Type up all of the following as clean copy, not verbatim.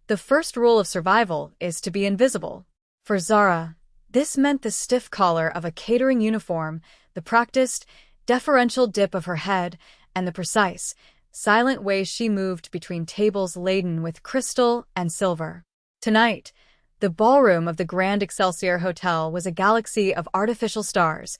The first rule of survival is to be invisible. For Zara, this meant the stiff collar of a catering uniform, the practiced, deferential dip of her head, and the precise, silent way she moved between tables laden with crystal and silver. Tonight, the ballroom of the Grand Excelsior Hotel was a galaxy of artificial stars,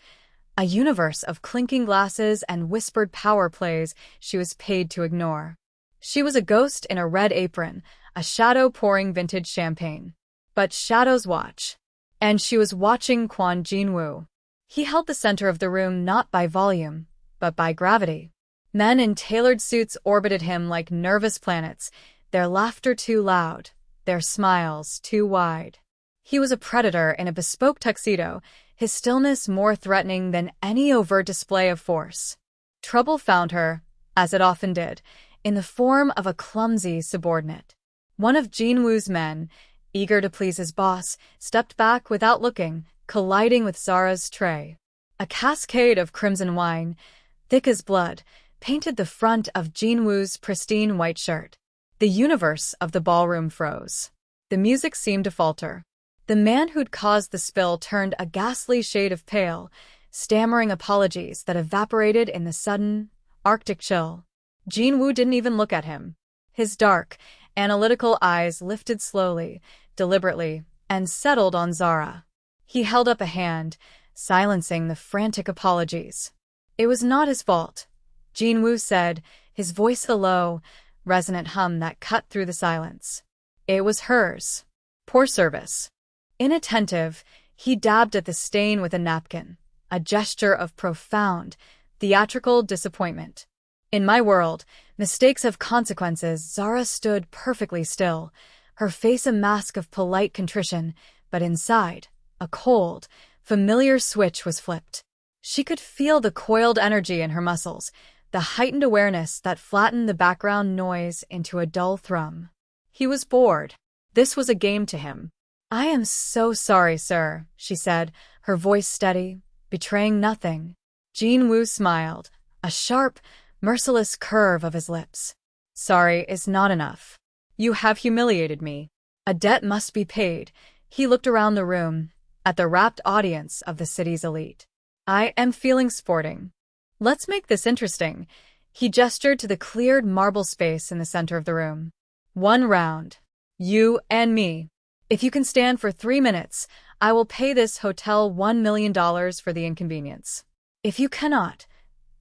a universe of clinking glasses and whispered power plays she was paid to ignore. She was a ghost in a red apron, a shadow pouring vintage champagne. But shadows watch. And she was watching Kwon Jin-woo. He held the center of the room not by volume, but by gravity. Men in tailored suits orbited him like nervous planets, their laughter too loud, their smiles too wide. He was a predator in a bespoke tuxedo, his stillness more threatening than any overt display of force. Trouble found her, as it often did, in the form of a clumsy subordinate. One of Jin-woo's men, eager to please his boss, stepped back without looking, colliding with Zara's tray. A cascade of crimson wine, thick as blood, painted the front of Jin-woo's pristine white shirt. The universe of the ballroom froze. The music seemed to falter. The man who'd caused the spill turned a ghastly shade of pale, stammering apologies that evaporated in the sudden, Arctic chill. Jin-woo didn't even look at him. His dark, analytical eyes lifted slowly, deliberately, and settled on Zara. He held up a hand, silencing the frantic apologies. It was not his fault, Jin-woo said, his voice a low, resonant hum that cut through the silence. It was hers. Poor service. Inattentive, he dabbed at the stain with a napkin, a gesture of profound, theatrical disappointment. In my world, mistakes have consequences. Zara stood perfectly still, her face a mask of polite contrition, but inside, a cold, familiar switch was flipped. She could feel the coiled energy in her muscles, the heightened awareness that flattened the background noise into a dull thrum. He was bored. This was a game to him. "I am so sorry, sir," she said, her voice steady, betraying nothing. Jin-woo smiled, a sharp, merciless curve of his lips. "Sorry is not enough. You have humiliated me. A debt must be paid." He looked around the room, at the rapt audience of the city's elite. "I am feeling sporting. Let's make this interesting." He gestured to the cleared marble space in the center of the room. "One round. You and me. If you can stand for 3 minutes, I will pay this hotel $1 million for the inconvenience. If you cannot,"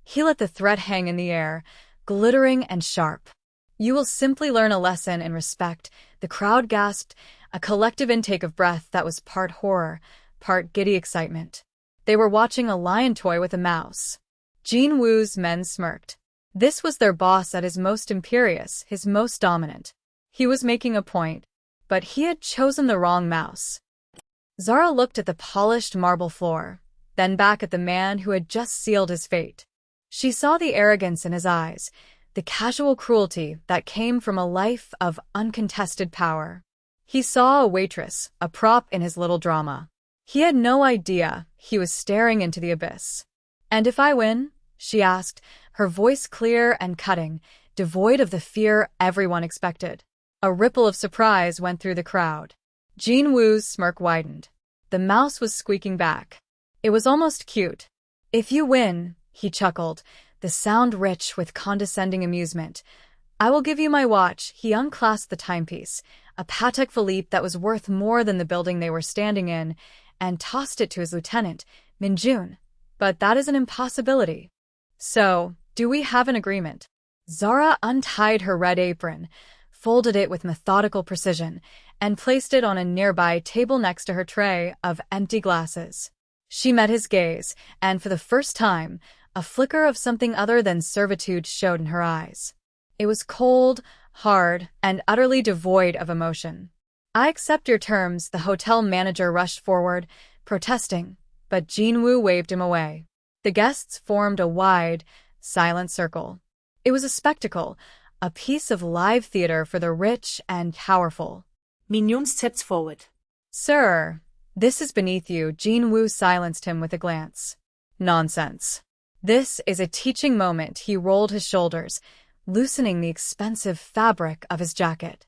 he let the threat hang in the air, glittering and sharp, "you will simply learn a lesson in respect." The crowd gasped, a collective intake of breath that was part horror, part giddy excitement. They were watching a lion toy with a mouse. Jin-woo's men smirked. This was their boss at his most imperious, his most dominant. He was making a point, but he had chosen the wrong mouse. Zara looked at the polished marble floor, then back at the man who had just sealed his fate. She saw the arrogance in his eyes, the casual cruelty that came from a life of uncontested power. He saw a waitress, a prop in his little drama. He had no idea he was staring into the abyss. "And if I win?" she asked, her voice clear and cutting, devoid of the fear everyone expected. A ripple of surprise went through the crowd. Jin-woo's smirk widened. The mouse was squeaking back. It was almost cute. "If you win," he chuckled, the sound rich with condescending amusement, "I will give you my watch." He unclasped the timepiece, a Patek Philippe that was worth more than the building they were standing in, and tossed it to his lieutenant, Min-jun. "But that is an impossibility. So, do we have an agreement?" Zara untied her red apron, folded it with methodical precision, and placed it on a nearby table next to her tray of empty glasses. She met his gaze, and for the first time, a flicker of something other than servitude showed in her eyes. It was cold, hard, and utterly devoid of emotion. "I accept your terms," the hotel manager rushed forward, protesting, but Jin-woo waved him away. The guests formed a wide, silent circle. It was a spectacle, a piece of live theater for the rich and powerful. Min-jun stepped forward. "Sir, this is beneath you." Jin-woo silenced him with a glance. "Nonsense. This is a teaching moment." He rolled his shoulders, loosening the expensive fabric of his jacket.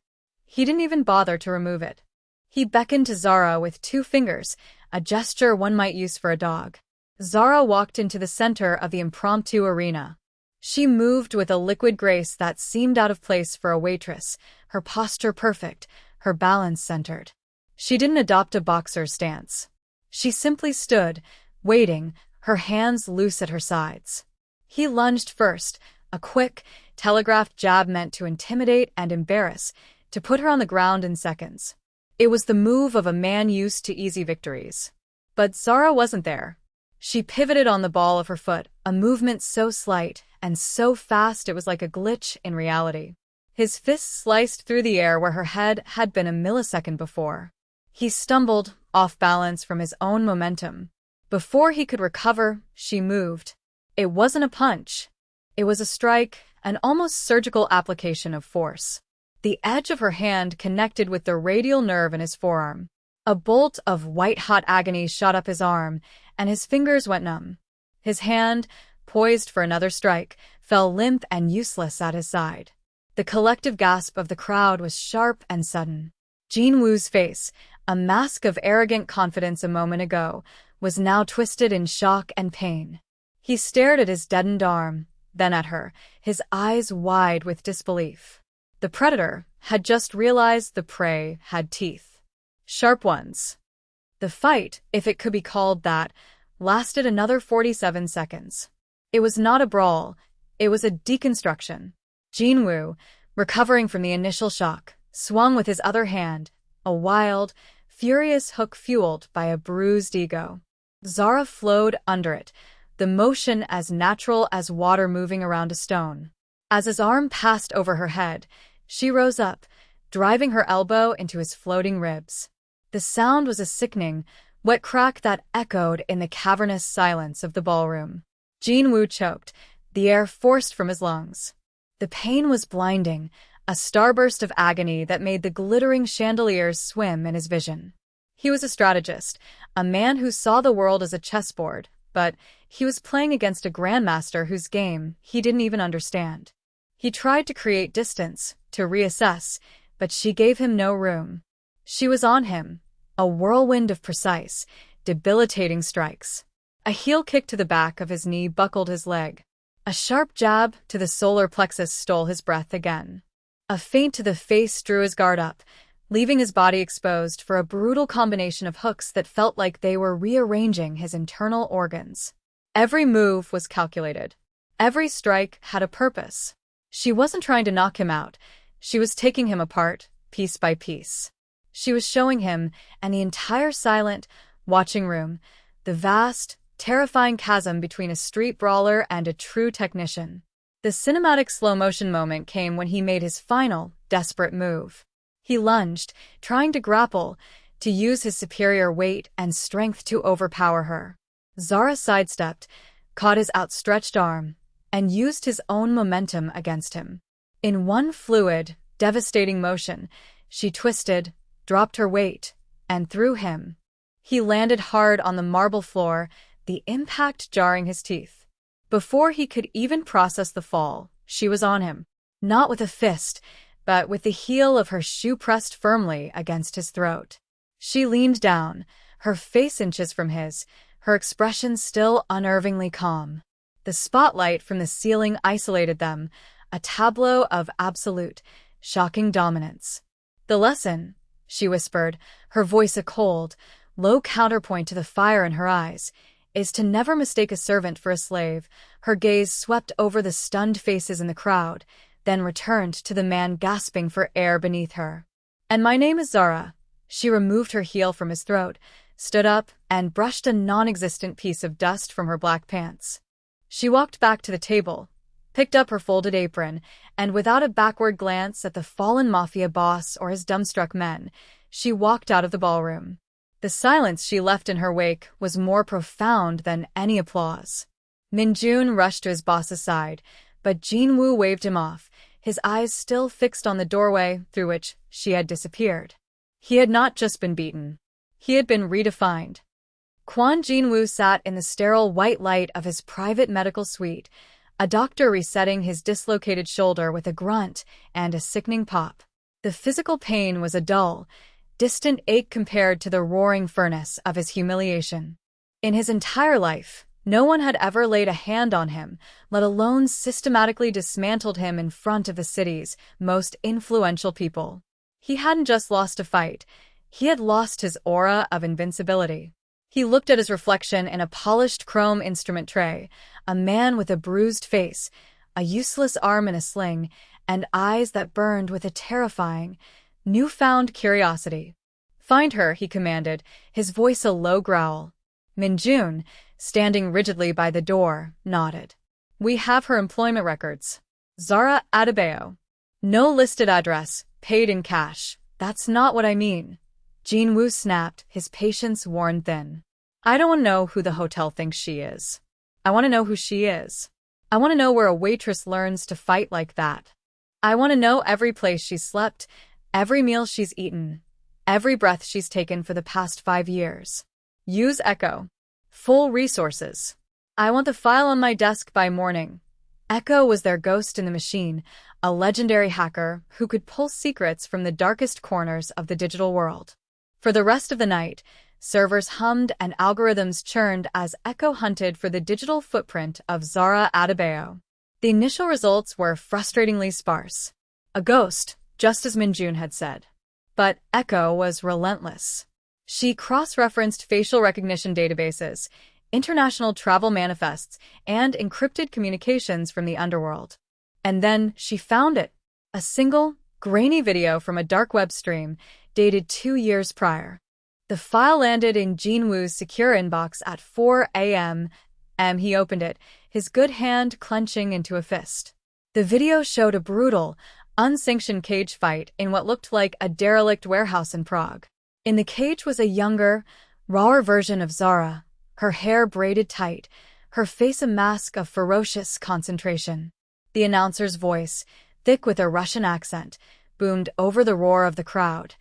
He didn't even bother to remove it. He beckoned to Zara with 2 fingers, a gesture one might use for a dog. Zara walked into the center of the impromptu arena. She moved with a liquid grace that seemed out of place for a waitress, her posture perfect, her balance centered. She didn't adopt a boxer's stance. She simply stood, waiting, her hands loose at her sides. He lunged first, a quick, telegraphed jab meant to intimidate and embarrass, to put her on the ground in seconds. It was the move of a man used to easy victories. But Zara wasn't there. She pivoted on the ball of her foot, a movement so slight and so fast it was like a glitch in reality. His fist sliced through the air where her head had been a millisecond before. He stumbled, off balance from his own momentum. Before he could recover, she moved. It wasn't a punch. It was a strike, an almost surgical application of force. The edge of her hand connected with the radial nerve in his forearm. A bolt of white-hot agony shot up his arm, and his fingers went numb. His hand, poised for another strike, fell limp and useless at his side. The collective gasp of the crowd was sharp and sudden. Jinwoo's face, a mask of arrogant confidence a moment ago, was now twisted in shock and pain. He stared at his deadened arm, then at her, his eyes wide with disbelief. The predator had just realized the prey had teeth. Sharp ones. The fight, if it could be called that, lasted another 47 seconds. It was not a brawl, it was a deconstruction. Jinwoo, recovering from the initial shock, swung with his other hand, a wild, furious hook fueled by a bruised ego. Zara flowed under it, the motion as natural as water moving around a stone. As his arm passed over her head, she rose up, driving her elbow into his floating ribs. The sound was a sickening, wet crack that echoed in the cavernous silence of the ballroom. Jinwoo choked, the air forced from his lungs. The pain was blinding, a starburst of agony that made the glittering chandeliers swim in his vision. He was a strategist, a man who saw the world as a chessboard, but he was playing against a grandmaster whose game he didn't even understand. He tried to create distance, to reassess, but she gave him no room. She was on him, a whirlwind of precise, debilitating strikes. A heel kick to the back of his knee buckled his leg. A sharp jab to the solar plexus stole his breath again. A feint to the face drew his guard up, leaving his body exposed for a brutal combination of hooks that felt like they were rearranging his internal organs. Every move was calculated. Every strike had a purpose. She wasn't trying to knock him out. She was taking him apart, piece by piece. She was showing him, and the entire silent, watching room, the vast, terrifying chasm between a street brawler and a true technician. The cinematic slow-motion moment came when he made his final, desperate move. He lunged, trying to grapple, to use his superior weight and strength to overpower her. Zara sidestepped, caught his outstretched arm, and used his own momentum against him. In one fluid, devastating motion, she twisted, dropped her weight, and threw him. He landed hard on the marble floor, the impact jarring his teeth. Before he could even process the fall, she was on him. Not with a fist, but with the heel of her shoe pressed firmly against his throat. She leaned down, her face inches from his, her expression still unnervingly calm. The spotlight from the ceiling isolated them, a tableau of absolute, shocking dominance. "The lesson," she whispered, her voice a cold, low counterpoint to the fire in her eyes, "is to never mistake a servant for a slave." Her gaze swept over the stunned faces in the crowd, then returned to the man gasping for air beneath her. "And my name is Zara." She removed her heel from his throat, stood up, and brushed a non-existent piece of dust from her black pants. She walked back to the table, picked up her folded apron, and without a backward glance at the fallen Mafia boss or his dumbstruck men, she walked out of the ballroom. The silence she left in her wake was more profound than any applause. Minjun rushed to his boss's side, but Jinwoo waved him off, his eyes still fixed on the doorway through which she had disappeared. He had not just been beaten. He had been redefined. Kwon Jinwoo sat in the sterile white light of his private medical suite, a doctor resetting his dislocated shoulder with a grunt and a sickening pop. The physical pain was a dull, distant ache compared to the roaring furnace of his humiliation. In his entire life, no one had ever laid a hand on him, let alone systematically dismantled him in front of the city's most influential people. He hadn't just lost a fight, he had lost his aura of invincibility. He looked at his reflection in a polished chrome instrument tray, a man with a bruised face, a useless arm in a sling, and eyes that burned with a terrifying, newfound curiosity. "Find her," he commanded, his voice a low growl. Minjun, standing rigidly by the door, nodded. "We have her employment records. Zara Adebayo. No listed address, paid in cash. That's not what I mean." Jinwoo snapped, his patience worn thin. "I don't want to know who the hotel thinks she is. I want to know who she is. I want to know where a waitress learns to fight like that. I want to know every place she's slept, every meal she's eaten, every breath she's taken for the past 5 years. Use Echo. Full resources. I want the file on my desk by morning." Echo was their ghost in the machine, a legendary hacker who could pull secrets from the darkest corners of the digital world. For the rest of the night, servers hummed and algorithms churned as Echo hunted for the digital footprint of Zara Adebayo. The initial results were frustratingly sparse. A ghost, just as Minjun had said. But Echo was relentless. She cross-referenced facial recognition databases, international travel manifests, and encrypted communications from the underworld. And then she found it. A single, grainy video from a dark web stream dated 2 years prior. The file landed in Jinwoo's secure inbox at 4 a.m. He opened it, his good hand clenching into a fist. The video showed a brutal, unsanctioned cage fight in what looked like a derelict warehouse in Prague. In the cage was a younger, rawer version of Zara, her hair braided tight, her face a mask of ferocious concentration. The announcer's voice, thick with a Russian accent, boomed over the roar of the crowd.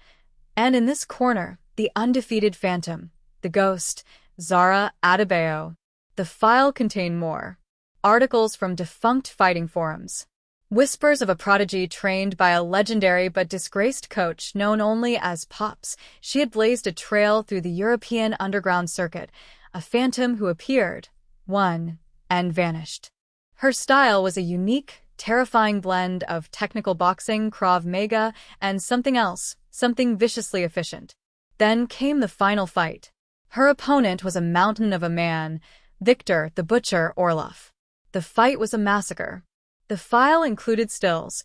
And in this corner, the undefeated phantom, the ghost, Zara Adebayo. The file contained more. Articles from defunct fighting forums. Whispers of a prodigy trained by a legendary but disgraced coach known only as Pops. She had blazed a trail through the European underground circuit, a phantom who appeared, won, and vanished. Her style was a unique, terrifying blend of technical boxing, Krav Maga, and something else, something viciously efficient. Then came the final fight. Her opponent was a mountain of a man, Victor the Butcher Orlov. The fight was a massacre. The file included stills,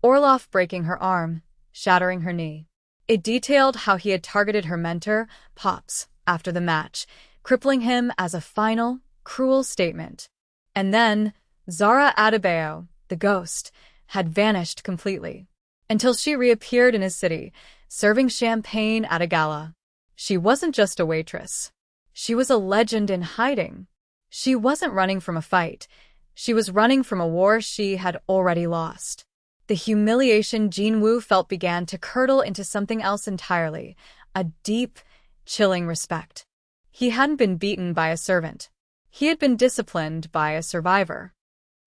Orlov breaking her arm, shattering her knee. It detailed how he had targeted her mentor, Pops, after the match, crippling him as a final, cruel statement. And then, Zara Adebayo, the ghost, had vanished completely. Until she reappeared in his city, serving champagne at a gala. She wasn't just a waitress. She was a legend in hiding. She wasn't running from a fight. She was running from a war she had already lost. The humiliation Jinwoo felt began to curdle into something else entirely, a deep, chilling respect. He hadn't been beaten by a servant. He had been disciplined by a survivor.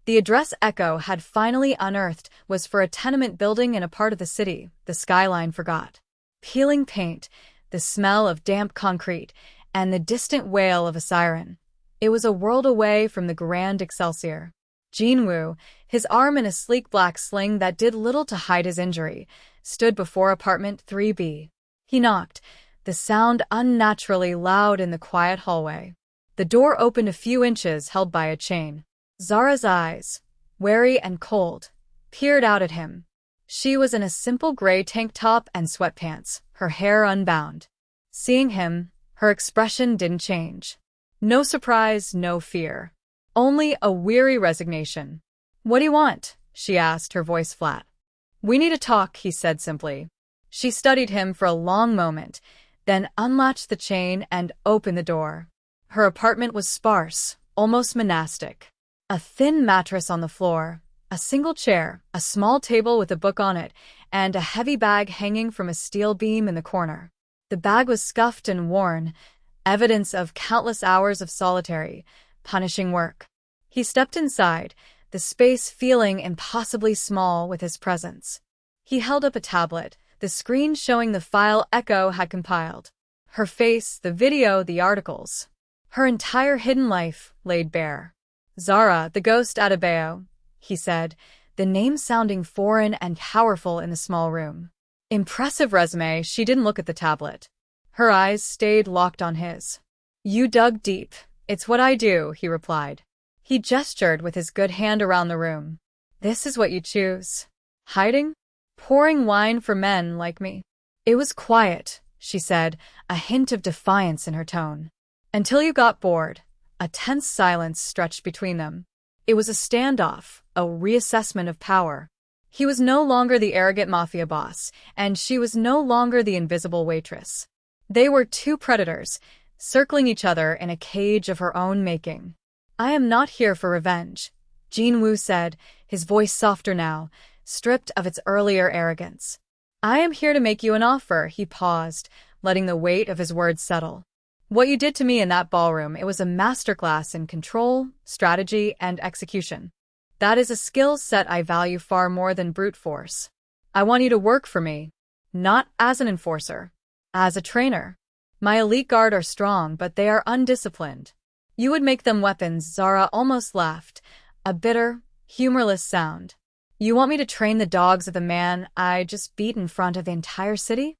The address Echo had finally unearthed was for a tenement building in a part of the city the skyline forgot. Peeling paint, the smell of damp concrete, and the distant wail of a siren. It was a world away from the grand Excelsior. Jinwoo, his arm in a sleek black sling that did little to hide his injury, stood before apartment 3B. He knocked, the sound unnaturally loud in the quiet hallway. The door opened a few inches, held by a chain. Zara's eyes, wary and cold, peered out at him. She was in a simple gray tank top and sweatpants, her hair unbound. Seeing him, her expression didn't change. No surprise, no fear. Only a weary resignation. "What do you want?" she asked, her voice flat. "We need to talk," he said simply. She studied him for a long moment, then unlatched the chain and opened the door. Her apartment was sparse, almost monastic. A thin mattress on the floor, a single chair, a small table with a book on it, and a heavy bag hanging from a steel beam in the corner. The bag was scuffed and worn, evidence of countless hours of solitary, punishing work. He stepped inside, the space feeling impossibly small with his presence. He held up a tablet, the screen showing the file Echo had compiled. Her face, the video, the articles. Her entire hidden life laid bare. Zara, the ghost Adebayo, he said, the name sounding foreign and powerful in the small room. Impressive resume. She didn't look at the tablet. Her eyes stayed locked on his. You dug deep. It's what I do, he replied. He gestured with his good hand around the room. This is what you choose. Hiding? Pouring wine for men like me. It was quiet, she said, a hint of defiance in her tone. Until you got bored. A tense silence stretched between them. It was a standoff, a reassessment of power. He was no longer the arrogant mafia boss, and she was no longer the invisible waitress. They were two predators, circling each other in a cage of her own making. I am not here for revenge, Jin-woo said, his voice softer now, stripped of its earlier arrogance. I am here to make you an offer, he paused, letting the weight of his words settle. What you did to me in that ballroom, it was a masterclass in control, strategy, and execution. That is a skill set I value far more than brute force. I want you to work for me, not as an enforcer, as a trainer. My elite guard are strong, but they are undisciplined. You would make them weapons, Zara almost laughed, a bitter, humorless sound. You want me to train the dogs of the man I just beat in front of the entire city?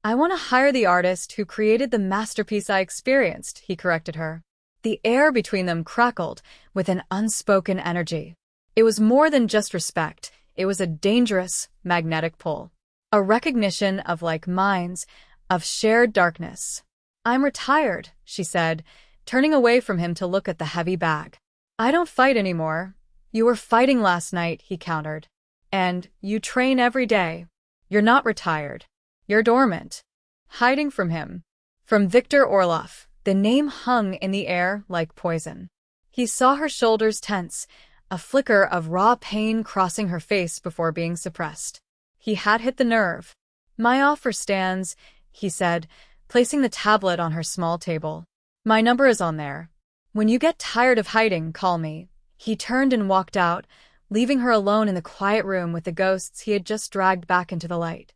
I want to hire the artist who created the masterpiece I experienced, he corrected her. The air between them crackled with an unspoken energy. It was more than just respect, it was a dangerous, magnetic pull. A recognition of like minds, of shared darkness. I'm retired, she said, turning away from him to look at the heavy bag. I don't fight anymore. You were fighting last night, he countered. And you train every day. You're not retired. You're dormant. Hiding from him. From Victor Orloff, the name hung in the air like poison. He saw her shoulders tense, a flicker of raw pain crossing her face before being suppressed. He had hit the nerve. My offer stands, he said, placing the tablet on her small table. My number is on there. When you get tired of hiding, call me. He turned and walked out, leaving her alone in the quiet room with the ghosts he had just dragged back into the light.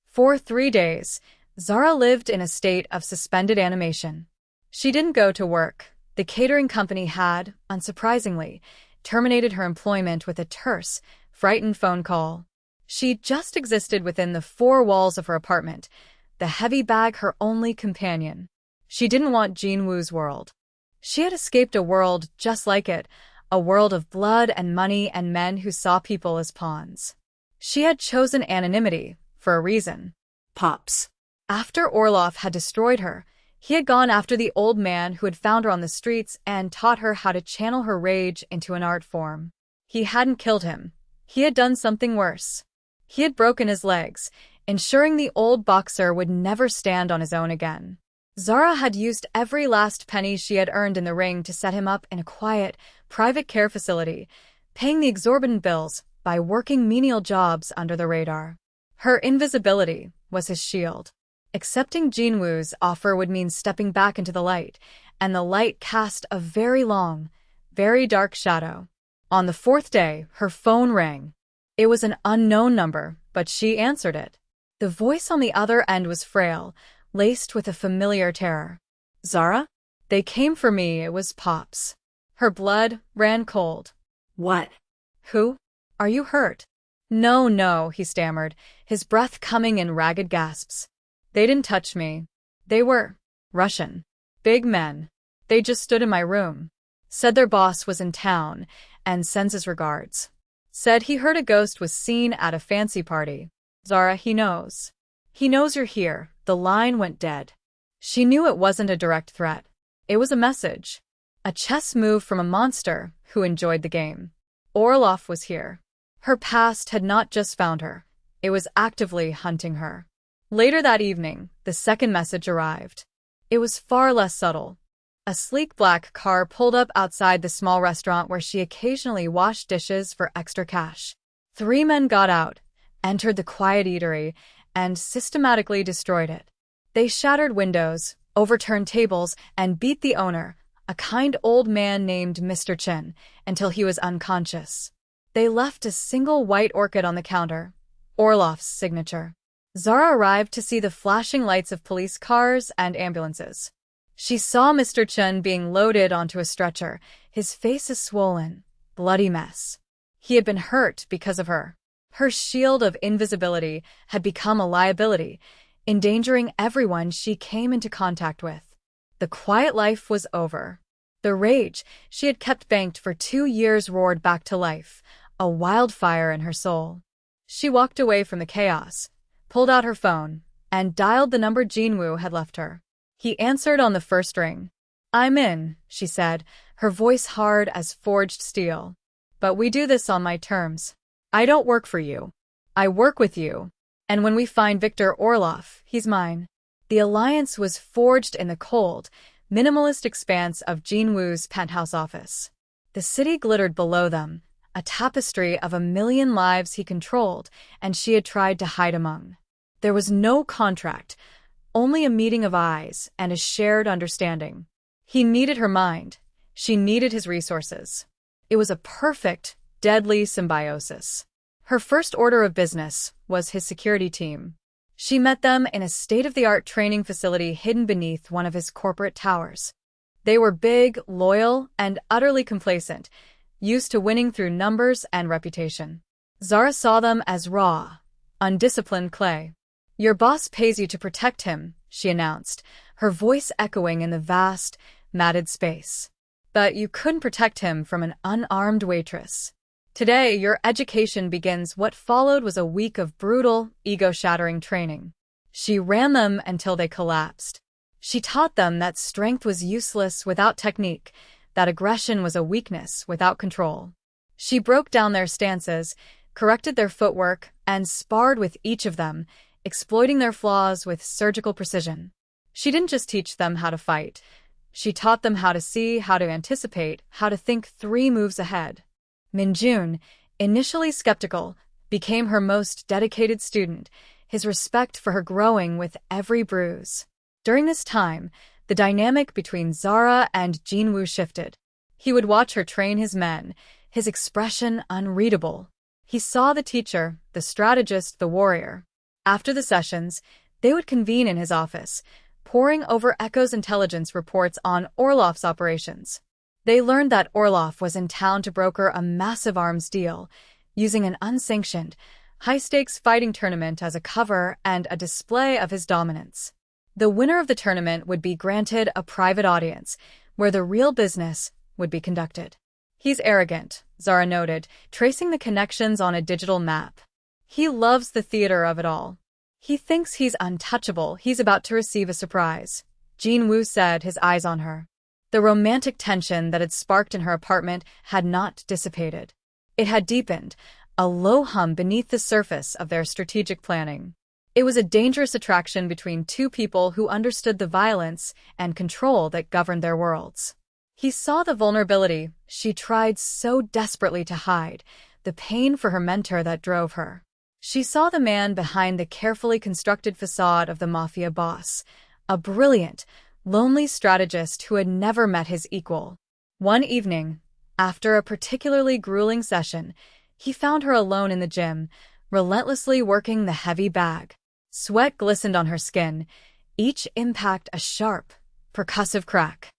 For 3 days, Zara lived in a state of suspended animation. She didn't go to work. The catering company had, unsurprisingly, terminated her employment with a terse, frightened phone call. She just existed within the 4 walls of her apartment, the heavy bag her only companion. She didn't want Jin-woo's world. She had escaped a world just like it, a world of blood and money and men who saw people as pawns. She had chosen anonymity, for a reason. Pops. After Orloff had destroyed her, he had gone after the old man who had found her on the streets and taught her how to channel her rage into an art form. He hadn't killed him. He had done something worse. He had broken his legs, ensuring the old boxer would never stand on his own again. Zara had used every last penny she had earned in the ring to set him up in a quiet, private care facility, paying the exorbitant bills by working menial jobs under the radar. Her invisibility was his shield. Accepting Jin-woo's offer would mean stepping back into the light, and the light cast a very long, very dark shadow. On the 4th day, her phone rang. It was an unknown number, but she answered it. The voice on the other end was frail, laced with a familiar terror. Zara? They came for me, it was Pops. Her blood ran cold. What? Who? Are you hurt? No, he stammered, his breath coming in ragged gasps. They didn't touch me. They were Russian. Big men. They just stood in my room. Said their boss was in town, and sends his regards. Said he heard a ghost was seen at a fancy party. Zara, he knows. He knows you're here. The line went dead. She knew it wasn't a direct threat. It was a message. A chess move from a monster who enjoyed the game. Orloff was here. Her past had not just found her. It was actively hunting her. Later that evening, the second message arrived. It was far less subtle. A sleek black car pulled up outside the small restaurant where she occasionally washed dishes for extra cash. 3 men got out, entered the quiet eatery, and systematically destroyed it. They shattered windows, overturned tables, and beat the owner, a kind old man named Mr. Chin, until he was unconscious. They left a single white orchid on the counter. Orloff's signature. Zara arrived to see the flashing lights of police cars and ambulances. She saw Mr. Chun being loaded onto a stretcher, his face a swollen, bloody mess. He had been hurt because of her. Her shield of invisibility had become a liability, endangering everyone she came into contact with. The quiet life was over. The rage she had kept banked for 2 years roared back to life, a wildfire in her soul. She walked away from the chaos, pulled out her phone, and dialed the number Jinwoo had left her. He answered on the first ring. "I'm in," she said, her voice hard as forged steel. "But we do this on my terms. I don't work for you. I work with you. And when we find Victor Orloff, he's mine." The alliance was forged in the cold, minimalist expanse of Jinwoo's penthouse office. The city glittered below them, a tapestry of 1,000,000 lives he controlled and she had tried to hide among. There was no contract, only a meeting of eyes and a shared understanding. He needed her mind. She needed his resources. It was a perfect, deadly symbiosis. Her first order of business was his security team. She met them in a state-of-the-art training facility hidden beneath one of his corporate towers. They were big, loyal, and utterly complacent, used to winning through numbers and reputation. Zara saw them as raw, undisciplined clay. "Your boss pays you to protect him," she announced, her voice echoing in the vast, matted space. "But you couldn't protect him from an unarmed waitress. Today, your education begins." What followed was a week of brutal, ego-shattering training. She ran them until they collapsed. She taught them that strength was useless without technique, that aggression was a weakness without control. She broke down their stances, corrected their footwork, and sparred with each of them, exploiting their flaws with surgical precision. She didn't just teach them how to fight. She taught them how to see, how to anticipate, how to think 3 moves ahead. Minjun, initially skeptical, became her most dedicated student, his respect for her growing with every bruise. During this time, the dynamic between Zara and Jinwoo shifted. He would watch her train his men, his expression unreadable. He saw the teacher, the strategist, the warrior. After the sessions, they would convene in his office, poring over Echo's intelligence reports on Orloff's operations. They learned that Orloff was in town to broker a massive arms deal, using an unsanctioned, high-stakes fighting tournament as a cover and a display of his dominance. The winner of the tournament would be granted a private audience, where the real business would be conducted. "He's arrogant," Zara noted, tracing the connections on a digital map. "He loves the theater of it all. He thinks he's untouchable. He's about to receive a surprise," Jinwoo said, his eyes on her. The romantic tension that had sparked in her apartment had not dissipated. It had deepened, a low hum beneath the surface of their strategic planning. It was a dangerous attraction between 2 people who understood the violence and control that governed their worlds. He saw the vulnerability she tried so desperately to hide, the pain for her mentor that drove her. She saw the man behind the carefully constructed facade of the Mafia boss, a brilliant, lonely strategist who had never met his equal. One evening, after a particularly grueling session, he found her alone in the gym, relentlessly working the heavy bag. Sweat glistened on her skin, each impact a sharp, percussive crack.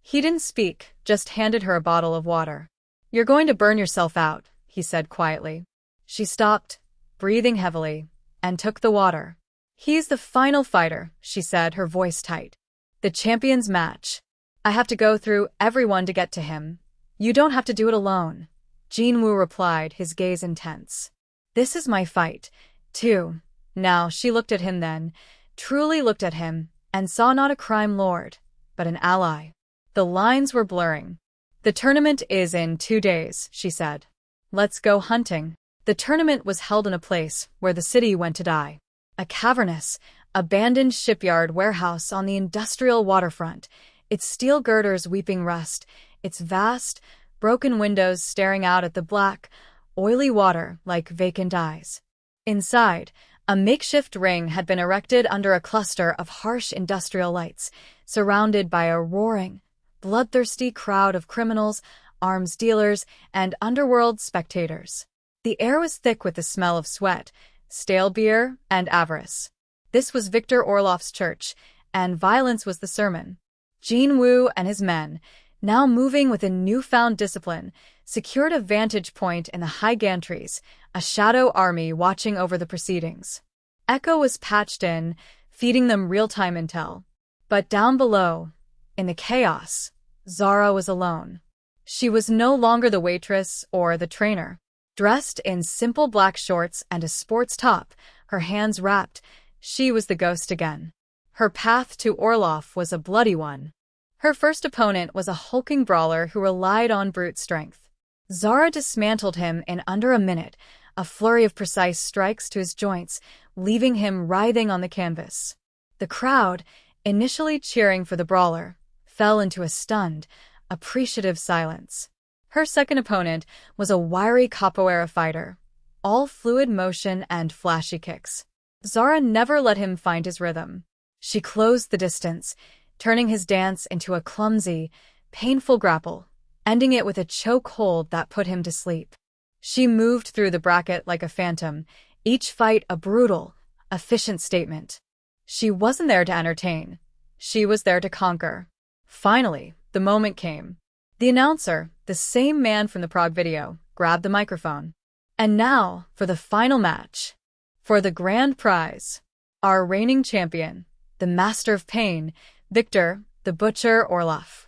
He didn't speak, just handed her a bottle of water. "You're going to burn yourself out," he said quietly. She stopped, breathing heavily, and took the water. "He's the final fighter," she said, her voice tight. "The champion's match. I have to go through everyone to get to him. You don't have to do it alone," Jinwoo replied, his gaze intense. "This is my fight, too." Now she looked at him then, truly looked at him, and saw not a crime lord, but an ally. The lines were blurring. "The tournament is in 2 days," she said. "Let's go hunting." The tournament was held in a place where the city went to die. A cavernous, abandoned shipyard warehouse on the industrial waterfront, its steel girders weeping rust, its vast, broken windows staring out at the black, oily water like vacant eyes. Inside, a makeshift ring had been erected under a cluster of harsh industrial lights, surrounded by a roaring, bloodthirsty crowd of criminals, arms dealers, and underworld spectators. The air was thick with the smell of sweat, stale beer, and avarice. This was Victor Orloff's church, and violence was the sermon. Jin-woo and his men, now moving with a newfound discipline, secured a vantage point in the high gantries, a shadow army watching over the proceedings. Echo was patched in, feeding them real-time intel. But down below, in the chaos, Zara was alone. She was no longer the waitress or the trainer. Dressed in simple black shorts and a sports top, her hands wrapped, she was the ghost again. Her path to Orloff was a bloody one. Her first opponent was a hulking brawler who relied on brute strength. Zara dismantled him in under a minute, a flurry of precise strikes to his joints, leaving him writhing on the canvas. The crowd, initially cheering for the brawler, fell into a stunned, appreciative silence. Her second opponent was a wiry capoeira fighter, all fluid motion and flashy kicks. Zara never let him find his rhythm. She closed the distance, turning his dance into a clumsy, painful grapple, ending it with a chokehold that put him to sleep. She moved through the bracket like a phantom, each fight a brutal, efficient statement. She wasn't there to entertain. She was there to conquer. Finally, the moment came. The announcer, the same man from the Prague video, grabbed the microphone. And now, for the final match. For the grand prize. Our reigning champion, the master of pain, Victor, the Butcher Orloff.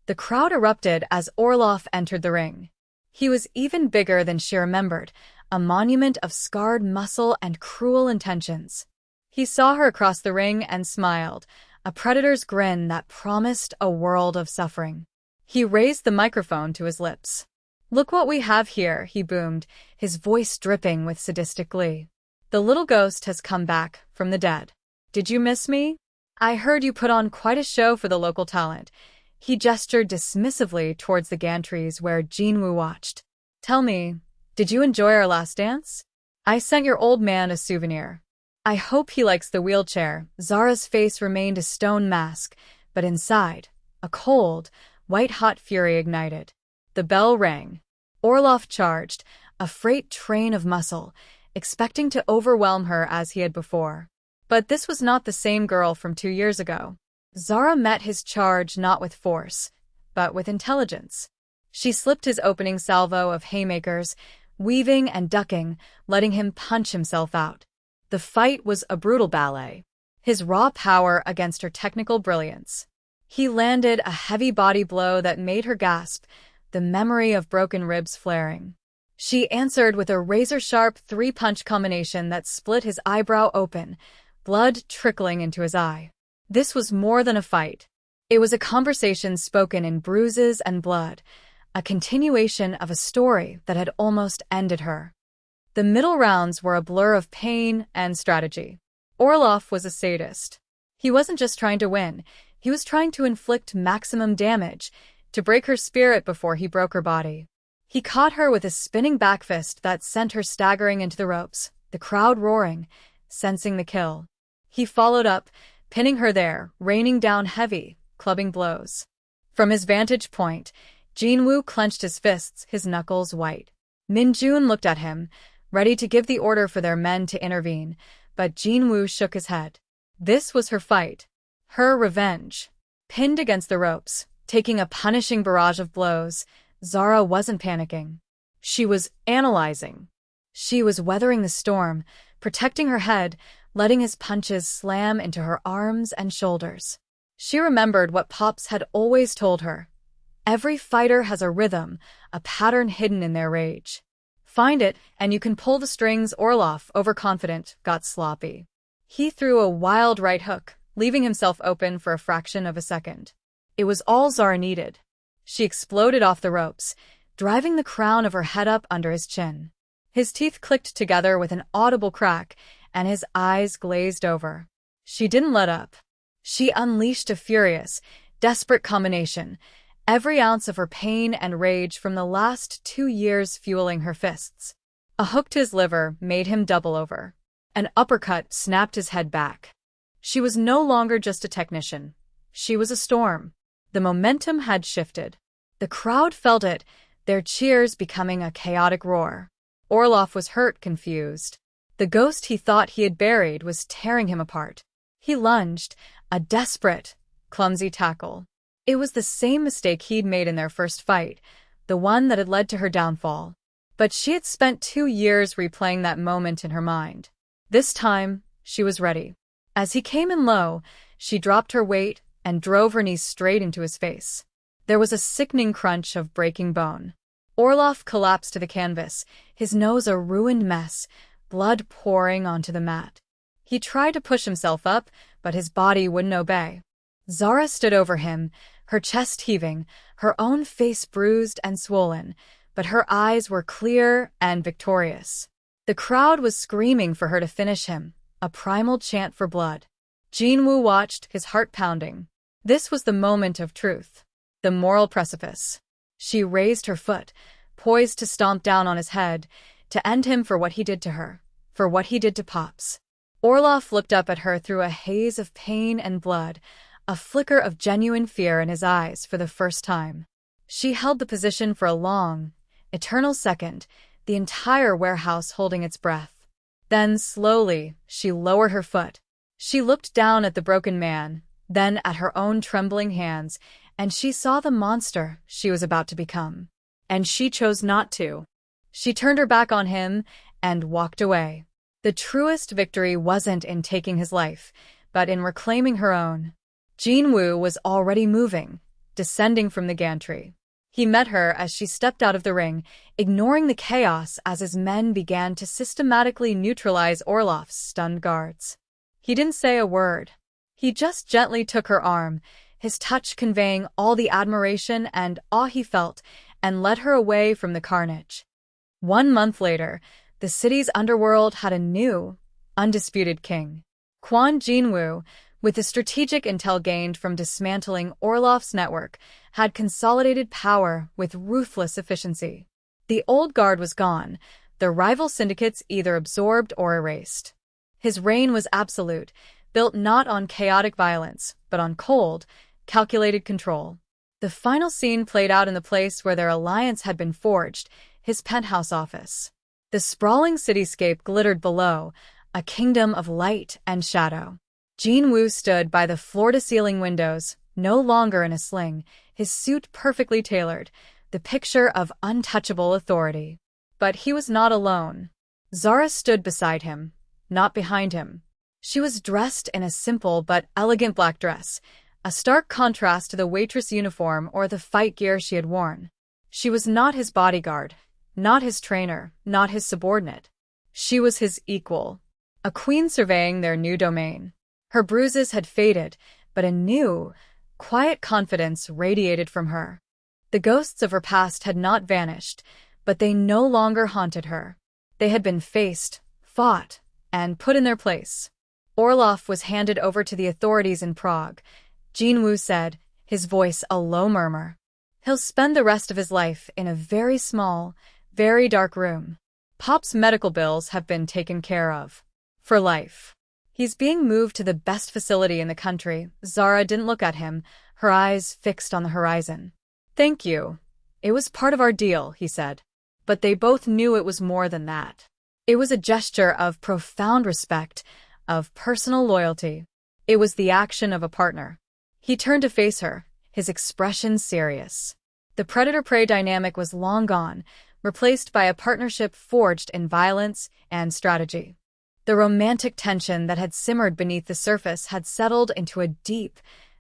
The crowd erupted as Orloff entered the ring. He was even bigger than she remembered, a monument of scarred muscle and cruel intentions. He saw her across the ring and smiled, a predator's grin that promised a world of suffering. He raised the microphone to his lips. "Look what we have here," he boomed, his voice dripping with sadistic glee. "The little ghost has come back from the dead. Did you miss me? I heard you put on quite a show for the local talent." He gestured dismissively towards the gantries where Jin-woo watched. "Tell me, did you enjoy our last dance? I sent your old man a souvenir. I hope he likes the wheelchair." Zara's face remained a stone mask, but inside, a cold, white-hot fury ignited. The bell rang. Orloff charged, a freight train of muscle, expecting to overwhelm her as he had before. But this was not the same girl from 2 years ago. Zara met his charge not with force, but with intelligence. She slipped his opening salvo of haymakers, weaving and ducking, letting him punch himself out. The fight was a brutal ballet. His raw power against her technical brilliance. He landed a heavy body blow that made her gasp, the memory of broken ribs flaring. She answered with a razor-sharp 3-punch combination that split his eyebrow open, blood trickling into his eye. This was more than a fight. It was a conversation spoken in bruises and blood, a continuation of a story that had almost ended her. The middle rounds were a blur of pain and strategy. Orloff was a sadist. He wasn't just trying to win, he was trying to inflict maximum damage, to break her spirit before he broke her body. He caught her with a spinning back fist that sent her staggering into the ropes, the crowd roaring, sensing the kill. He followed up, pinning her there, raining down heavy, clubbing blows. From his vantage point, Jin-woo clenched his fists, his knuckles white. Min-jun looked at him, ready to give the order for their men to intervene, but Jin-woo shook his head. This was her fight. Her revenge. Pinned against the ropes, taking a punishing barrage of blows, Zara wasn't panicking. She was analyzing. She was weathering the storm, protecting her head, letting his punches slam into her arms and shoulders. She remembered what Pops had always told her. Every fighter has a rhythm, a pattern hidden in their rage. Find it, and you can pull the strings. Orloff, overconfident, got sloppy. He threw a wild right hook, leaving himself open for a fraction of a second. It was all Zara needed. She exploded off the ropes, driving the crown of her head up under his chin. His teeth clicked together with an audible crack, and his eyes glazed over. She didn't let up. She unleashed a furious, desperate combination, every ounce of her pain and rage from the last 2 years fueling her fists. A hook to his liver made him double over. An uppercut snapped his head back. She was no longer just a technician. She was a storm. The momentum had shifted. The crowd felt it, their cheers becoming a chaotic roar. Orloff was hurt, confused. The ghost he thought he had buried was tearing him apart. He lunged, a desperate, clumsy tackle. It was the same mistake he'd made in their first fight, the one that had led to her downfall. But she had spent 2 years replaying that moment in her mind. This time, she was ready. As he came in low, she dropped her weight and drove her knees straight into his face. There was a sickening crunch of breaking bone. Orlov collapsed to the canvas, his nose a ruined mess, blood pouring onto the mat. He tried to push himself up, but his body wouldn't obey. Zara stood over him, her chest heaving, her own face bruised and swollen, but her eyes were clear and victorious. The crowd was screaming for her to finish him, a primal chant for blood. Jinwoo watched, his heart pounding. This was the moment of truth, the moral precipice. She raised her foot, poised to stomp down on his head, to end him for what he did to her, for what he did to Pops. Orlov looked up at her through a haze of pain and blood, a flicker of genuine fear in his eyes for the first time. She held the position for a long, eternal second, the entire warehouse holding its breath. Then, slowly, she lowered her foot. She looked down at the broken man, then at her own trembling hands, and she saw the monster she was about to become. And she chose not to. She turned her back on him and walked away. The truest victory wasn't in taking his life, but in reclaiming her own. Jinwoo was already moving, descending from the gantry. He met her as she stepped out of the ring, ignoring the chaos as his men began to systematically neutralize Orlov's stunned guards. He didn't say a word. He just gently took her arm, his touch conveying all the admiration and awe he felt, and led her away from the carnage. 1 month later, the city's underworld had a new, undisputed king. Kwon Jinwoo, with the strategic intel gained from dismantling Orlov's network, had consolidated power with ruthless efficiency. The old guard was gone, the rival syndicates either absorbed or erased. His reign was absolute, built not on chaotic violence, but on cold, calculated control. The final scene played out in the place where their alliance had been forged, his penthouse office. The sprawling cityscape glittered below, a kingdom of light and shadow. Jinwoo stood by the floor-to-ceiling windows, no longer in a sling, his suit perfectly tailored, the picture of untouchable authority. But he was not alone. Zara stood beside him, not behind him. She was dressed in a simple but elegant black dress, a stark contrast to the Waitress uniform or the fight gear she had worn. She was not his bodyguard, not his trainer, not his subordinate. She was his equal, a queen surveying their new domain. Her bruises had faded, but a new, quiet confidence radiated from her. The ghosts of her past had not vanished, but they no longer haunted her. They had been faced, fought, and put in their place. Orlov was handed over to the authorities in Prague. Jinwoo said, his voice a low murmur. He'll spend the rest of his life in a very small, very dark room. Pop's medical bills have been taken care of. For life. He's being moved to the best facility in the country. Zara didn't look at him, her eyes fixed on the horizon. Thank you. It was part of our deal, he said. But they both knew it was more than that. It was a gesture of profound respect, of personal loyalty. It was the action of a partner. He turned to face her, his expression serious. The predator-prey dynamic was long gone, replaced by a partnership forged in violence and strategy. The romantic tension that had simmered beneath the surface had settled into a deep,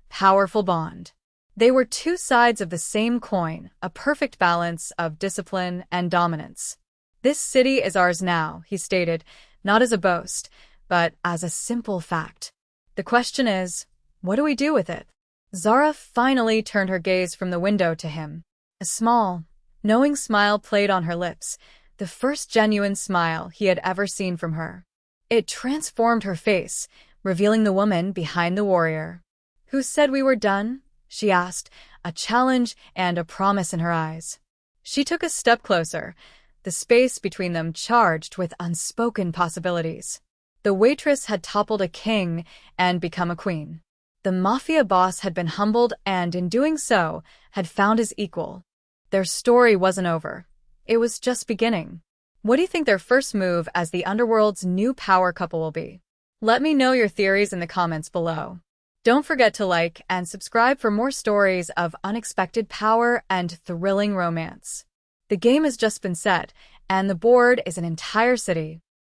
powerful bond. They were two sides of the same coin, a perfect balance of discipline and dominance. This city is ours now, he stated, not as a boast, but as a simple fact. The question is, what do we do with it? Zara finally turned her gaze from the window to him. A small, knowing smile played on her lips, the first genuine smile he had ever seen from her. It transformed her face, revealing the woman behind the warrior. Who said we were done? She asked, a challenge and a promise in her eyes. She took a step closer, the space between them charged with unspoken possibilities. The Waitress had toppled a king and become a queen. The Mafia boss had been humbled and, in doing so, had found his equal. Their story wasn't over. It was just beginning. What do you think their first move as the underworld's new power couple will be? Let me know your theories in the comments below. Don't forget to like and subscribe for more stories of unexpected power and thrilling romance. The game has just been set, and the board is an entire city.